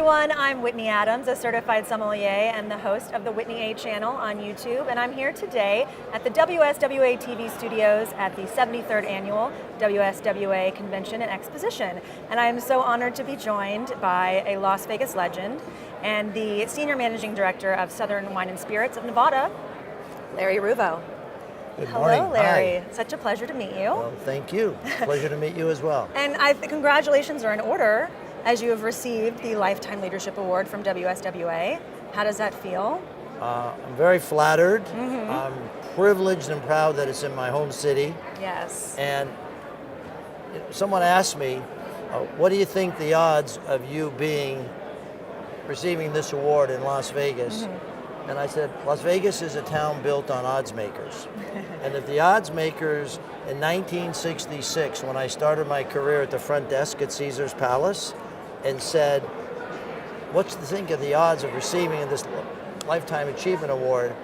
everyone, I'm Whitney Adams, a certified sommelier and the host of the Whitney A channel on YouTube, and I'm here today at the WSWA TV studios at the 73rd Annual WSWA Convention and Exposition. And I am so honored to be joined by a Las Vegas legend and the Senior Managing Director of Southern Wine and Spirits of Nevada, Larry Ruvo. Good morning. Hello, Larry. Hi. Such a pleasure to meet you. Well, thank you. Pleasure to meet you as well. And congratulations are in order, as you have received the Lifetime Leadership Award from WSWA. How does that feel? I'm very flattered. I'm privileged and proud that it's in my home city. Yes. And someone asked me, what do you think the odds of you receiving this award in Las Vegas? And I said, Las Vegas is a town built on odds makers. And if the odds makers in 1966, when I started my career at the front desk at Caesar's Palace, and said, what's the think of the odds of receiving this Lifetime Achievement Award?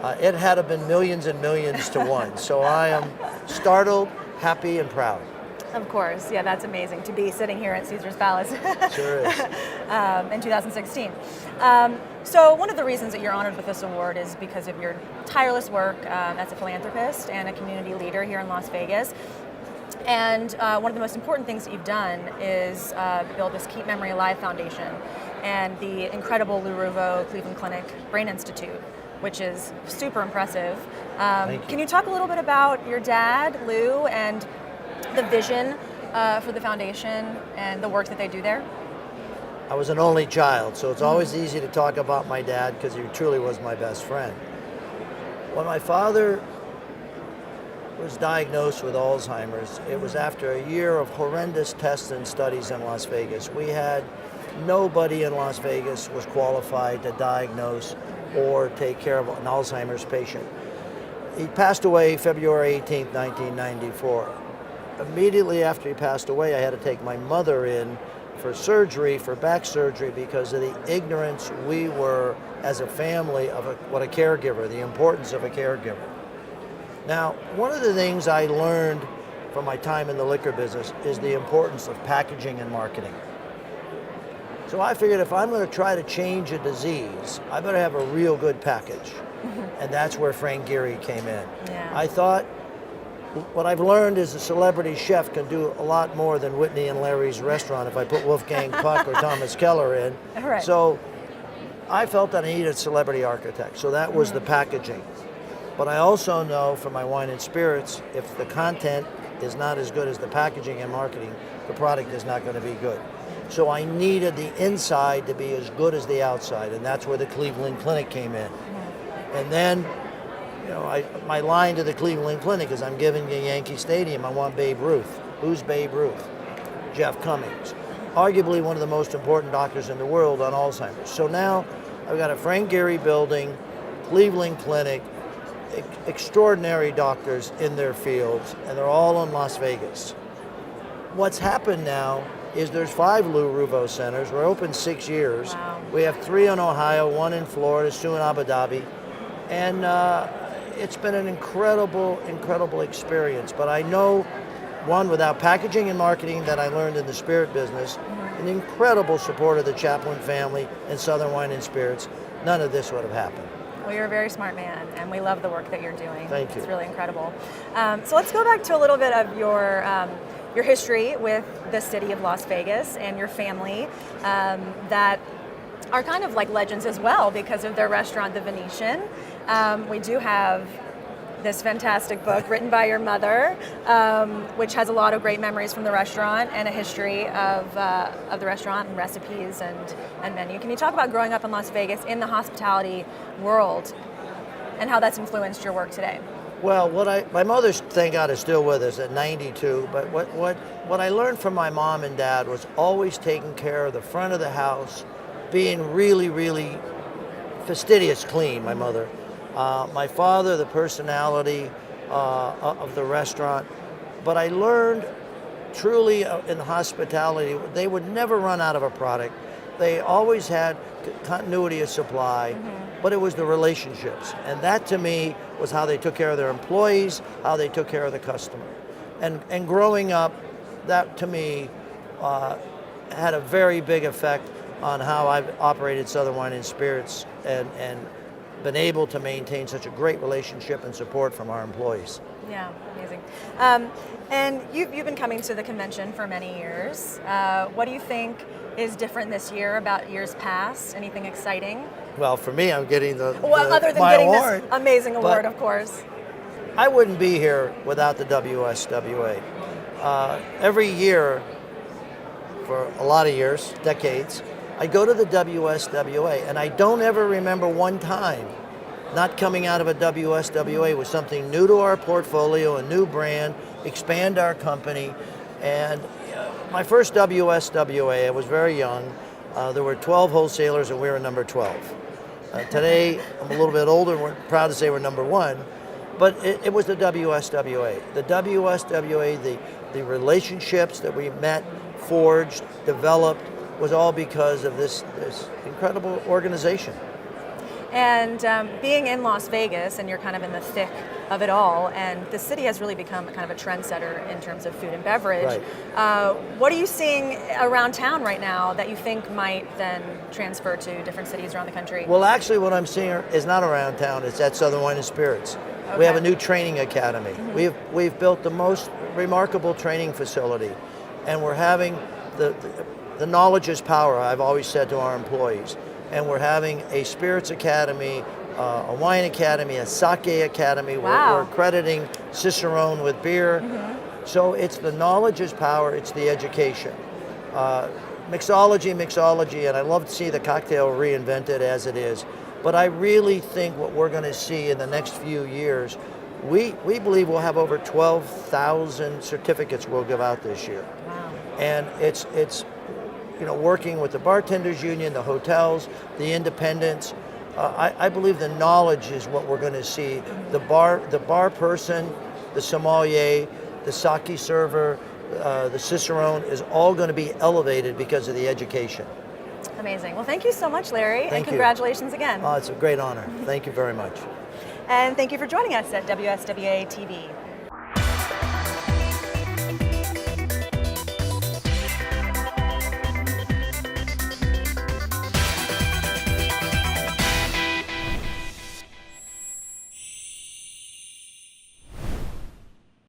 It had to have been millions and millions to one. So I am startled, happy, and proud. Of course, yeah, that's amazing to be sitting here at Caesar's Palace. Sure is. In 2016. So one of the reasons that you're honored with this award is because of your tireless work as a philanthropist and a community leader here in Las Vegas. And one of the most important things that you've done is build this Keep Memory Alive Foundation and the incredible Larry Ruvo Cleveland Clinic Brain Institute, which is super impressive. Can you talk a little bit about your dad, Lou, and the vision for the foundation and the work that they do there? I was an only child, so it's always easy to talk about my dad because he truly was my best friend. When my father was diagnosed with Alzheimer's, it was after a year of horrendous tests and studies in Las Vegas. We had nobody in Las Vegas was qualified to diagnose or take care of an Alzheimer's patient. He passed away February 18th, 1994. Immediately after he passed away, I had to take my mother in for surgery, for back surgery, because of the ignorance we were as a family of what a caregiver, the importance of a caregiver. Now, one of the things I learned from my time in the liquor business is the importance of packaging and marketing. So I figured if I'm going to try to change a disease, I better have a real good package. And that's where Frank Gehry came in. Yeah. I thought, what I've learned is a celebrity chef can do a lot more than Whitney and Larry's restaurant if I put Wolfgang Puck or Thomas Keller in. Right. So I felt that I needed a celebrity architect. So that was the packaging. But I also know from my wine and spirits, if the content is not as good as the packaging and marketing, the product is not going to be good. So I needed the inside to be as good as the outside, and that's where the Cleveland Clinic came in. And then, my line to the Cleveland Clinic is, I'm giving you Yankee Stadium, I want Babe Ruth. Who's Babe Ruth? Jeff Cummings. Arguably one of the most important doctors in the world on Alzheimer's. So now I've got a Frank Gehry building, Cleveland Clinic, extraordinary doctors in their fields, and they're all in Las Vegas. What's happened now is there's 5 Lou Ruvo centers. We're open 6 years. Wow. We have 3 in Ohio, 1 in Florida, 2 in Abu Dhabi. And it's been an incredible, incredible experience. But I know, one, without packaging and marketing that I learned in the spirit business, an incredible support of the Chaplin family and Southern Wine and Spirits, none of this would have happened. Well, you're a very smart man, and we love the work that you're doing. Thank you. It's really incredible. So let's go back to a little bit of your history with the city of Las Vegas and your family that are kind of like legends as well because of their restaurant, The Venetian. We do have this fantastic book written by your mother, which has a lot of great memories from the restaurant and a history of the restaurant and recipes and menu. Can you talk about growing up in Las Vegas in the hospitality world and how that's influenced your work today? Well, my mother, thank God, is still with us at 92, but what I learned from my mom and dad was always taking care of the front of the house, being really, really fastidious clean, my mother. My father, the personality of the restaurant. But I learned truly in hospitality, they would never run out of a product. They always had continuity of supply, but it was the relationships. And that to me was how they took care of their employees, how they took care of the customer. And growing up, that to me had a very big effect on how I've operated Southern Wine and Spirits and been able to maintain such a great relationship and support from our employees. Yeah, amazing. And you've been coming to the convention for many years. What do you think is different this year about years past? Anything exciting? Well, for me, I'm getting other than my getting award, this amazing award, but of course. I wouldn't be here without the WSWA. Every year, for a lot of years, decades, I go to the WSWA, and I don't ever remember one time not coming out of a WSWA with something new to our portfolio, a new brand, expand our company. And my first WSWA, I was very young. There were 12 wholesalers, and we were number 12. Today, I'm a little bit older, and we're proud to say we're number 1. But it was the WSWA. The WSWA, the relationships that we met, forged, developed, was all because of this incredible organization. And being in Las Vegas, and you're kind of in the thick of it all, and the city has really become kind of a trendsetter in terms of food and beverage. Right. What are you seeing around town right now that you think might then transfer to different cities around the country? Well, actually, what I'm seeing is not around town. It's at Southern Wine and Spirits. Okay. We have a new training academy. Mm-hmm. We've built the most remarkable training facility, and we're having the knowledge is power, I've always said to our employees. And we're having a spirits academy, a wine academy, a sake academy. Wow. We're accrediting Cicerone with beer. Mm-hmm. So it's the knowledge is power, it's the education. Mixology, and I love to see the cocktail reinvented as it is. But I really think what we're going to see in the next few years, we believe we'll have over 12,000 certificates we'll give out this year. Wow. And it's working with the bartenders union, the hotels, the independents. I believe the knowledge is what we're going to see. The bar person, the sommelier, the sake server, the Cicerone is all going to be elevated because of the education. Amazing. Well, thank you so much, Larry, Thank and you. congratulations again. It's a great honor. Thank you very much. And thank you for joining us at WSWA TV.